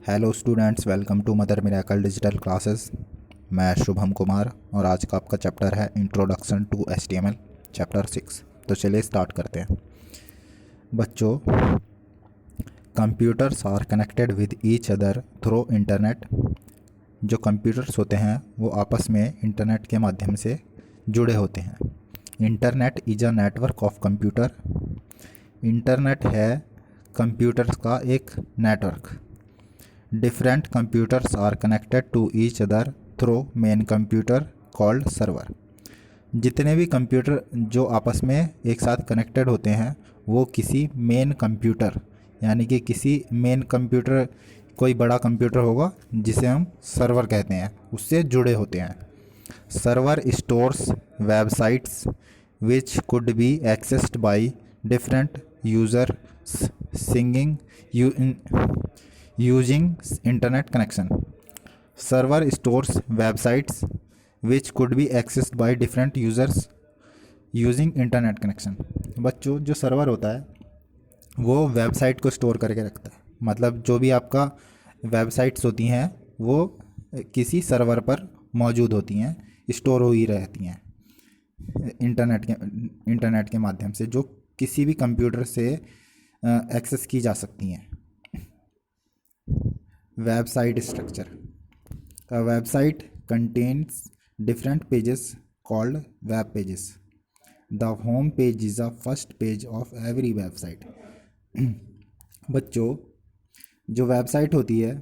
Hello students, welcome to Mother Miracle digital classes. मैं शुभम कुमार और आज का आपका चैप्टर है इंट्रोडक्शन टू HTML चैप्टर 6। तो चलिए स्टार्ट करते हैं। बच्चों, computers are connected with each other through internet. जो कंप्यूटर्स होते हैं वो आपस में इंटरनेट के माध्यम से जुड़े होते हैं। Internet is a network of computer. Internet है कंप्यूटर्स का एक network. Different computers are connected to each other through main computer called server. जितने भी कंप्यूटर जो आपस में एक साथ कनेक्टेड होते हैं वो किसी मेन कंप्यूटर यानी कि किसी मेन कंप्यूटर, कोई बड़ा कंप्यूटर होगा जिसे हम सर्वर कहते हैं, उससे जुड़े होते हैं। Server stores websites which could be accessed by different users singing using internet connection. Server stores websites which could be accessed by different users using internet connection. बच्चों, जो सर्वर होता है वो वेबसाइट को स्टोर करके रखता है। मतलब जो भी आपका वेबसाइट्स होती हैं वो किसी सर्वर पर मौजूद होती हैं, स्टोर हुई रहती हैं इंटरनेट के माध्यम से, जो किसी भी कंप्यूटर से एक्सेस की जा सकती हैं। Website structure. A website contains different pages called web pages. The home page is the first page of every website. बच्चों, जो वेबसाइट होती है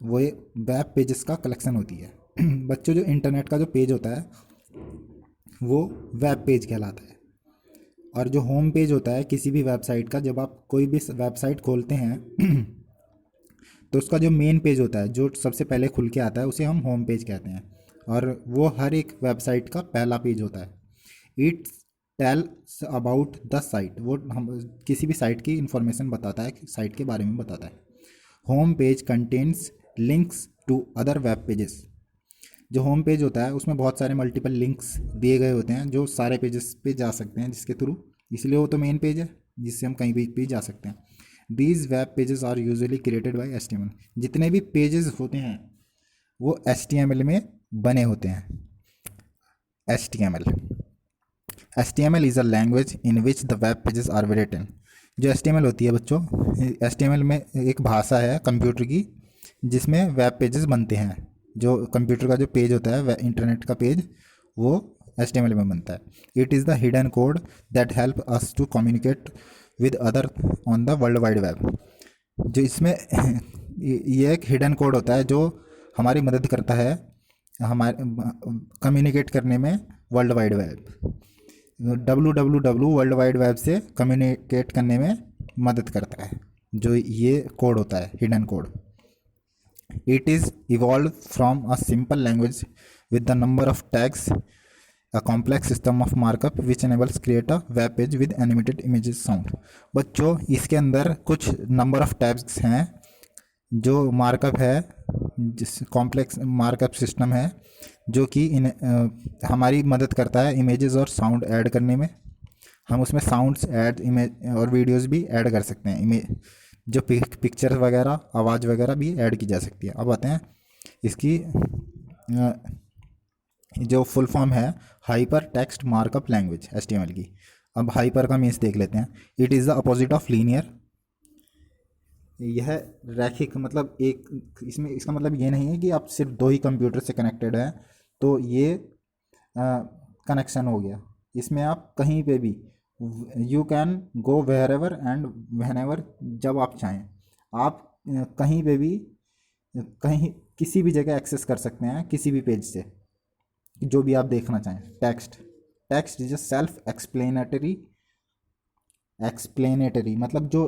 वो वेब पेजेस का कलेक्शन होती है। बच्चों, जो इंटरनेट का जो पेज होता है वो वेब पेज कहलाता है। और जो होम पेज होता है किसी भी वेबसाइट का, जब आप कोई भी वेबसाइट खोलते हैं तो उसका जो मेन पेज होता है, जो सबसे पहले खुल के आता है, उसे हम होम पेज कहते हैं। और वो हर एक वेबसाइट का पहला पेज होता है। It tells about the site. वो हम किसी भी साइट की इंफॉर्मेशन बताता है, साइट के बारे में बताता है। Home page contains links to other web pages. जो होम पेज होता है उसमें बहुत सारे मल्टीपल लिंक्स दिए गए होते हैं जो सारे पेजेस पे जा सकते हैं, जिसके थ्रू, इसलिए वो तो मेन पेज है जिससे हम कहीं भी जा सकते हैं। These web pages are usually created by HTML. जितने भी पेजेस होते हैं वो HTML में बने होते हैं। HTML is a language in which the web pages are written. जो HTML होती है बच्चों, HTML में एक भाषा है कंप्यूटर की जिसमें वेब पेजेस बनते हैं। जो कंप्यूटर का जो पेज होता है, इंटरनेट का पेज, वो HTML में बनता है। It is the hidden code that help us to communicate with other on the world wide web. जो इसमें ये एक हिडन कोड होता है जो हमारी मदद करता है हमारे कम्युनिकेट करने में world wide web. www world wide web से कम्युनिकेट करने में मदद करता है जो ये कोड होता है, hidden code. It is evolve from a simple language with the number of tags a complex system of markup which enables create a web page with animated images sound. बच्चों, इसके अंदर कुछ नंबर ऑफ टैग्स हैं जो markup है, जिस complex markup system है जो कि हमारी मदद करता है इमेजेस और साउंड ऐड करने में। हम उसमें साउंड्स ऐड, इमेज और वीडियोस भी ऐड कर सकते हैं। इमेज जो पिक्चर वगैरह, आवाज़ वगैरह भी ऐड की जा सकती है। अब आते हैं इसकी जो फुल फॉर्म है, hyper text markup language HTML की। अब हाइपर का मीन्स देख लेते हैं। It is the opposite of linear. यह रैखिक, मतलब एक, इसमें इसका मतलब ये नहीं है कि आप सिर्फ दो ही कंप्यूटर से कनेक्टेड हैं तो ये कनेक्शन हो गया। इसमें आप कहीं पे भी, you can go wherever and whenever, जब आप चाहें आप कहीं पे भी, कहीं किसी भी जगह एक्सेस कर सकते हैं किसी भी पेज से जो भी आप देखना चाहें। Text is a self explanatory, मतलब जो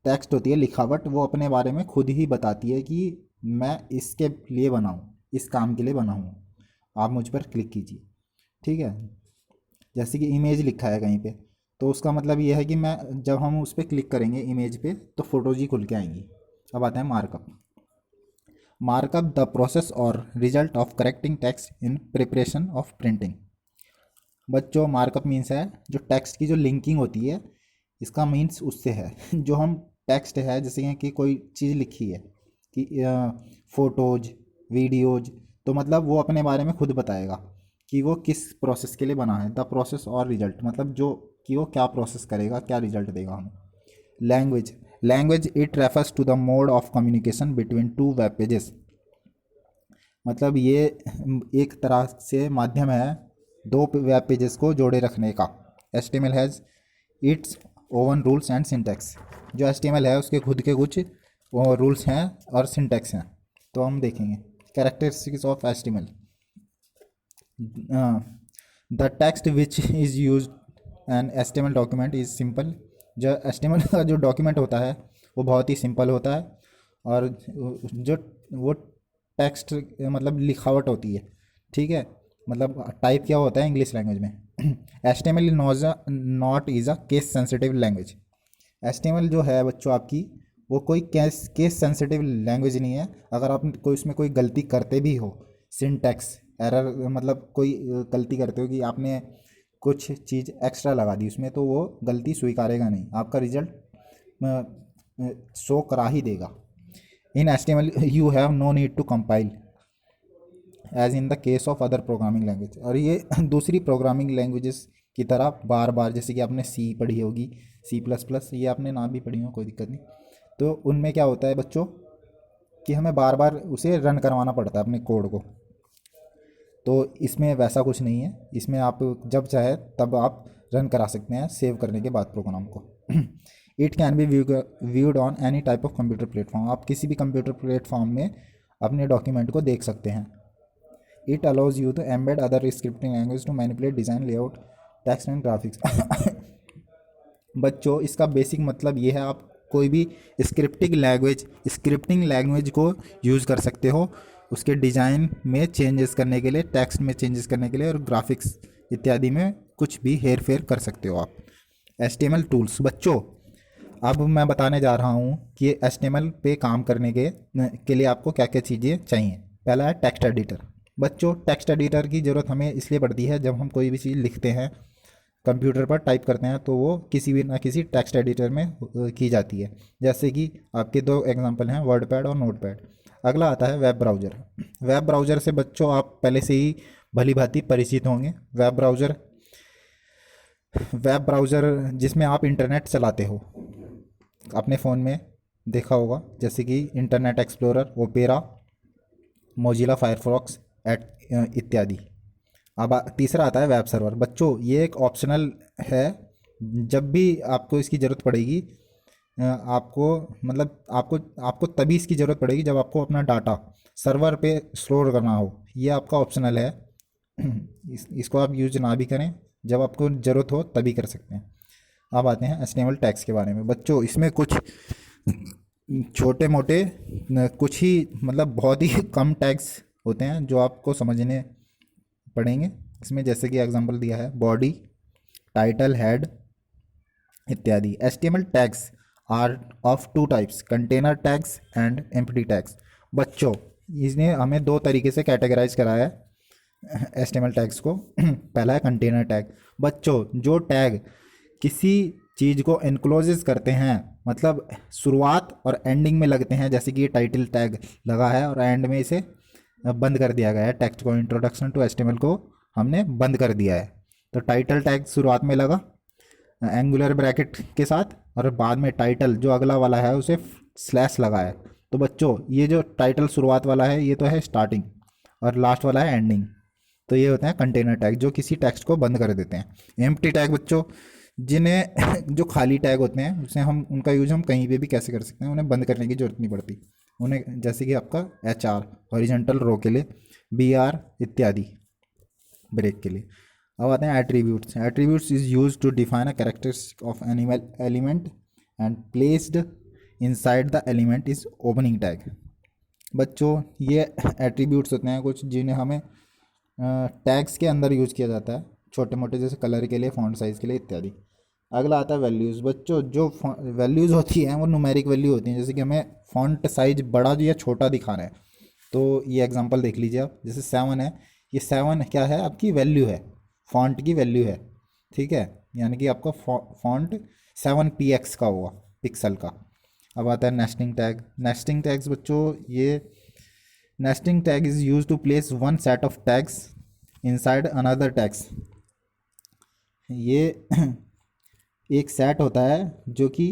टेक्स्ट होती है, लिखावट, वो अपने बारे में खुद ही बताती है कि मैं इसके लिए बना हूँ, इस काम के लिए बना हूँ, आप मुझ पर क्लिक कीजिए। ठीक है, जैसे कि इमेज लिखा है कहीं पे, तो उसका मतलब ये है कि मैं, जब हम उस पर क्लिक करेंगे इमेज पे तो फोटोज ही खुल के आएंगी। अब आता है मार्कअप द प्रोसेस और result of correcting text in preparation of printing. बच्चों, मार्कअप मीन्स है जो टेक्स्ट की जो लिंकिंग होती है, इसका मीन्स उससे है जो हम टेक्स्ट है, जैसे कि कोई चीज़ लिखी है कि फ़ोटोज़, वीडियोज़, तो मतलब वो अपने बारे में खुद बताएगा कि वो किस प्रोसेस के लिए बना है। द प्रोसेस और रिजल्ट, मतलब जो कि वो क्या प्रोसेस करेगा, क्या रिजल्ट देगा हमें। Language, language it refers to the mode of communication between two web pages, मतलब ये एक तरह से माध्यम है दो वेब पेजेस को जोड़े रखने का। HTML has its oven rules and syntax, जो HTML है उसके खुद के कुछ वो रूल्स हैं और सिंटैक्स हैं। तो हम देखेंगे characteristics of HTML। The text which is use N HTML document is simple, जो HTML का जो डॉक्यूमेंट होता है वो बहुत ही सिंपल होता है, और जो वो टेक्स्ट मतलब लिखावट होती है, ठीक है, मतलब टाइप क्या होता है इंग्लिश लैंग्वेज में। HTML not is a case sensitive language. HTML जो है बच्चों आपकी, वो कोई केस सेंसिटिव लैंग्वेज नहीं है। अगर आप कोई उसमें कोई गलती करते भी हो, सिंटैक्स एरर, मतलब कोई गलती करते हो कि आपने कुछ चीज़ एक्स्ट्रा लगा दी उसमें, तो वो गलती स्वीकारेगा नहीं, आपका रिजल्ट शो करा ही देगा। In HTML you have no need to compile as in the case of other programming language. और ये दूसरी प्रोग्रामिंग लैंग्वेजेस की तरह बार बार, जैसे कि आपने सी पढ़ी होगी, C++, ये आपने ना भी पढ़ी हो कोई दिक्कत नहीं, तो उनमें क्या होता है बच्चों कि हमें बार बार उसे रन करवाना पड़ता है अपने कोड को। तो इसमें वैसा कुछ नहीं है, इसमें आप जब चाहे तब आप रन करा सकते हैं सेव करने के बाद प्रोग्राम को। It can be viewed on any type of computer platform, आप किसी भी कंप्यूटर प्लेटफॉर्म में अपने डॉक्यूमेंट को देख सकते हैं। It allows you to embed other scripting language to manipulate design, layout, text and graphics. बच्चों इसका बेसिक मतलब ये है, आप कोई भी स्क्रिप्टिंग लैंग्वेज को यूज़ कर सकते हो उसके डिज़ाइन में चेंजेस करने के लिए, टेक्स्ट में चेंजेस करने के लिए, और ग्राफिक्स इत्यादि में कुछ भी हेर फेर कर सकते हो आप। HTML टूल्स बच्चों, अब मैं बताने जा रहा हूँ कि HTML पे काम करने के लिए आपको क्या क्या चीज़ें चाहिए। पहला है टेक्स्ट एडिटर। बच्चों टेक्स्ट एडिटर की ज़रूरत हमें इसलिए पड़ती है जब हम कोई भी चीज़ लिखते हैं कंप्यूटर पर टाइप करते हैं, तो वो किसी भी ना किसी टेक्स्ट एडिटर में की जाती है। जैसे कि आपके दो एग्जांपल हैं, वर्डपैड और नोटपैड। अगला आता है वेब ब्राउज़र। वेब ब्राउज़र से बच्चों आप पहले से ही भली भांति परिचित होंगे। वेब ब्राउज़र जिसमें आप इंटरनेट चलाते हो अपने फ़ोन में, देखा होगा, जैसे कि internet explorer, opera, Mozilla Firefox इत्यादि। अब तीसरा आता है वेब सर्वर। बच्चों ये एक ऑप्शनल है, जब भी आपको इसकी ज़रूरत पड़ेगी, आपको मतलब आपको तभी इसकी ज़रूरत पड़ेगी जब आपको अपना डाटा सर्वर पे स्टोर करना हो। ये आपका ऑप्शनल है। इसको आप यूज ना भी करें, जब आपको ज़रूरत हो तभी कर सकते हैं। अब आते हैं HTML टैग्स के बारे में। बच्चों इसमें कुछ छोटे मोटे कुछ ही मतलब बहुत ही कम टैग्स होते हैं जो आपको समझने पढ़ेंगे इसमें, जैसे कि एग्जांपल दिया है बॉडी, टाइटल, हेड इत्यादि। HTML tags are of two types, container tags and empty tags. बच्चों इसने हमें दो तरीके से कैटेगराइज कराया है HTML टैग्स को। पहला है कंटेनर टैग। बच्चों जो टैग किसी चीज़ को एनक्लोजेस करते हैं, मतलब शुरुआत और एंडिंग में लगते हैं, जैसे कि ये टाइटल टैग लगा है और एंड में इसे बंद कर दिया गया है, टेक्स्ट को, इंट्रोडक्शन टू HTML को हमने बंद कर दिया है। तो टाइटल टैग शुरुआत में लगा एंगुलर ब्रैकेट के साथ, और बाद में टाइटल जो अगला वाला है उसे स्लैश लगा है। तो बच्चों ये जो टाइटल शुरुआत वाला है ये तो है स्टार्टिंग, और लास्ट वाला है एंडिंग। तो ये होते हैं कंटेनर टैग जो किसी टेक्स्ट को बंद कर देते हैं। एम्प्टी टैग बच्चों जिन्हें जो खाली टैग होते हैं उसे हम उनका यूज हम कहीं पे भी कैसे कर सकते हैं, उन्हें बंद करने की जरूरत नहीं पड़ती उन्हें, जैसे कि आपका HR हॉरिजॉन्टल रो के लिए, BR इत्यादि ब्रेक के लिए। अब आते हैं attributes. Attributes is use to define a characteristic of animal element and placed inside the element is opening tag. बच्चों ये एट्रीब्यूट्स होते हैं कुछ जिन्हें हमें टैग्स के अंदर यूज किया जाता है, छोटे मोटे, जैसे कलर के लिए, फॉन्ट साइज़ के लिए इत्यादि। अगला आता है वैल्यूज़। बच्चों जो वैल्यूज़ होती हैं वो न्यूमेरिक वैल्यू होती हैं, जैसे कि हमें फॉन्ट साइज बड़ा या छोटा दिखाना है, तो ये एग्जांपल देख लीजिए आप, जैसे 7 है, ये 7 क्या है, आपकी वैल्यू है, फॉन्ट की वैल्यू है, ठीक है, यानी कि आपका फॉन्ट 7px का होगा, पिक्सल का। अब आता है नेस्टिंग टैग। नेस्टिंग टैग्स बच्चों, ये nesting tag is use to place one set of tags inside another tags. ये एक सेट होता है जो कि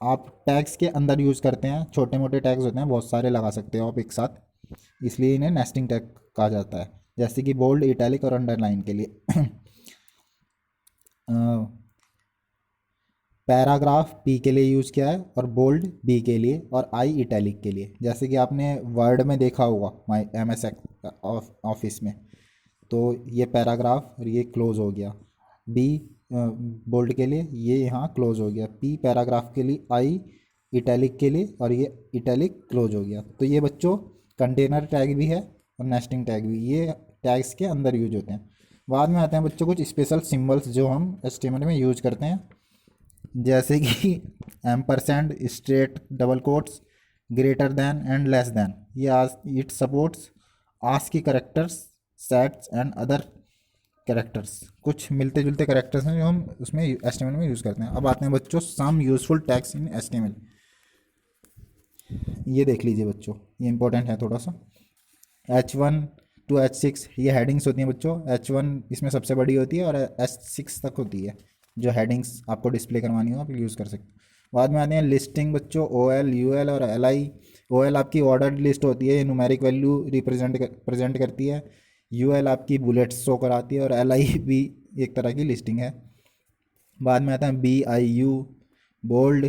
आप टैग्स के अंदर यूज़ करते हैं। छोटे मोटे टैग्स होते हैं, बहुत सारे लगा सकते हो आप एक साथ, इसलिए इन्हें नेस्टिंग टैग कहा जाता है। जैसे कि बोल्ड, इटैलिक और अंडरलाइन के लिए पैराग्राफ पी के लिए यूज़ किया है और बोल्ड बी के लिए और आई इटैलिक के लिए। जैसे कि आपने वर्ड में देखा होगा माई MS ऑफिस में, तो ये पैराग्राफ और ये क्लोज हो गया। बी बोल्ड के लिए, ये यहाँ क्लोज हो गया। पी पैराग्राफ के लिए, आई इटैलिक के लिए और ये इटैलिक क्लोज हो गया। तो ये बच्चों कंटेनर टैग भी है और नेस्टिंग टैग भी, ये टैग्स के अंदर यूज होते हैं। बाद में आते हैं बच्चों कुछ स्पेशल सिंबल्स जो हम HTML में यूज करते हैं, जैसे कि ampersand, straight double quotes, greater than and less than. ये it supports ASCII characters, sets and other characters. कुछ मिलते जुलते करेक्टर्स हैं जो हम उसमें HTML में यूज़ करते हैं। अब आते हैं बच्चों some useful tags in HTML। ये देख लीजिए बच्चों, ये इंपॉर्टेंट है थोड़ा सा। H1 to H6 ये हेडिंग्स होती हैं बच्चों। H1 इसमें सबसे बड़ी होती है और H6 तक होती है। जो हेडिंग्स आपको डिस्प्ले करवानी हो आप यूज़ कर सकते हैं। बाद में आते हैं लिस्टिंग बच्चों, OL, UL और LI। OL आपकी ऑर्डर्ड लिस्ट होती है, ये न्यूमेरिक वैल्यू प्रेजेंट करती है। UL आपकी बुलेट्स शो कराती है और LI भी एक तरह की लिस्टिंग है। बाद में आता है BIU बोल्ड।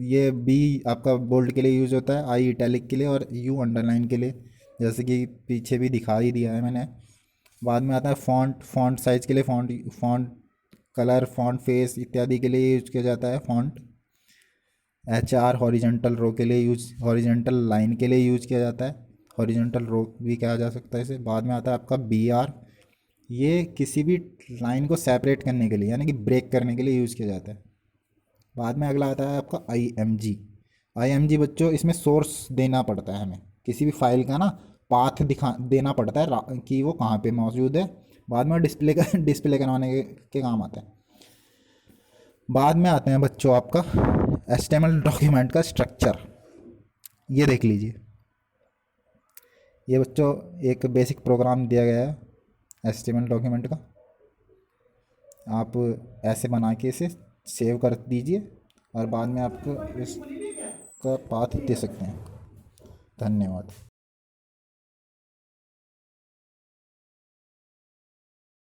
ये बी आपका बोल्ड के लिए यूज़ होता है, आई इटैलिक के लिए और यू अंडरलाइन के लिए, जैसे कि पीछे भी दिखा ही दिया है मैंने। बाद में आता है फॉन्ट साइज़ के लिए फॉन्ट कलर, फॉन्ट फेस इत्यादि के लिए यूज किया जाता है फॉन्ट। HR हॉरिजेंटल रो के लिए हॉरिजेंटल लाइन के लिए यूज किया जाता है, हॉरिजेंटल रो भी कहा जा सकता है इसे। बाद में आता है आपका BR, ये किसी भी लाइन को सेपरेट करने के लिए यानी कि ब्रेक करने के लिए यूज़ किया जाता है। बाद में अगला आता है आपका IMG बच्चों, इसमें सोर्स देना पड़ता है हमें, किसी भी फाइल का ना पाथ दिखा देना पड़ता है कि वो कहाँ पे मौजूद है। बाद में डिस्प्ले करवाने के काम आता है। बाद में आते हैं बच्चों आपका HTML डॉक्यूमेंट का स्ट्रक्चर। ये देख लीजिए, ये बच्चों एक बेसिक प्रोग्राम दिया गया है HTML डॉक्यूमेंट का। आप ऐसे बना के इसे सेव कर दीजिए और बाद में आपको इसका पाथ दे सकते हैं। धन्यवाद।